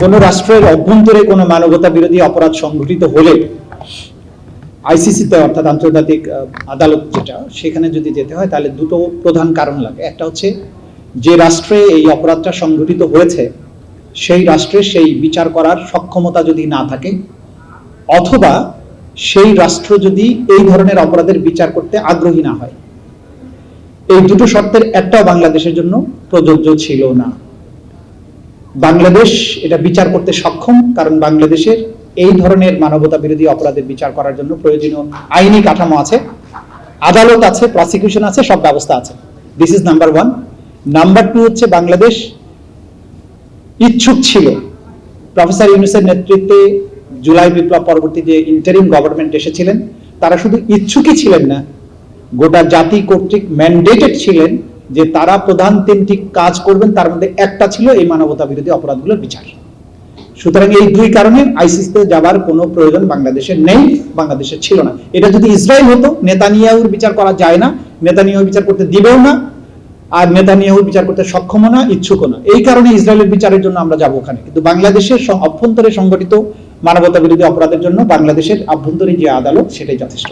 কোন রাষ্ট্রের অভ্যন্তরে কোনো মানবতা বিরোধী অপরাধ সংঘটিত হলে আইসিসিতে অর্থাৎ আন্তর্জাতিক আদালত যেটা, সেখানে যদি যেতে হয় তাহলে দুটো প্রধান কারণ লাগে। একটা হচ্ছে যে রাষ্ট্রে এই অপরাধটা সংঘটিত হয়েছে সেই রাষ্ট্রে সেই বিচার করার সক্ষমতা যদি না থাকে, অথবা সেই রাষ্ট্র যদি এই ধরনের অপরাধের বিচার করতে আগ্রহী না হয়। এই দুটো শর্তের একটাও বাংলাদেশের জন্য প্রযোজ্য ছিল না। বাংলাদেশ এটা বিচার করতে সক্ষম, কারণ বাংলাদেশের এই ধরনের মানবতা বিরোধী অপরাধের বিচার করার জন্য প্রয়োজনীয় আইনি কাঠামো আছে, আদালত আছে, প্রসিকিউশন আছে, সব ব্যবস্থা আছে। This is number one. Number two হচ্ছে বাংলাদেশ ইচ্ছুক ছিল। প্রফেসর ইউনূসের নেতৃত্বে জুলাই বিপ্লব পরবর্তী যে ইন্টারিম গভর্নমেন্ট এসেছিলেন, তারা শুধু ইচ্ছুকই ছিলেন না, গোটা জাতি কর্তৃক ম্যান্ডেটেড ছিলেন যে তারা প্রধান তিনটি কাজ করবেন, তার মধ্যে একটা ছিল এই মানবতা বিরোধী অপরাধগুলোর বিচার। সুতরাং এই দুই কারণে আইসিসিতে যাবার কোনো প্রয়োজন বাংলাদেশের নেই, বাংলাদেশের ছিল না। এটা যদি ইসরায়েল হতো, নেতানিয়াহুর বিচার করা যায় না, নেতানিয়াহু বিচার করতে দিবেও না, আর নেতানিয়াহু বিচার করতে সক্ষম না, ইচ্ছুকও না। এই কারণে ইসরায়েলের বিচারের জন্য আমরা যাব ওখানে। কিন্তু বাংলাদেশের অভ্যন্তরে সংগঠিত মানবতা বিরোধী অপরাধের জন্য বাংলাদেশের আভ্যন্তরীণ যে আদালত, সেটাই যথেষ্ট।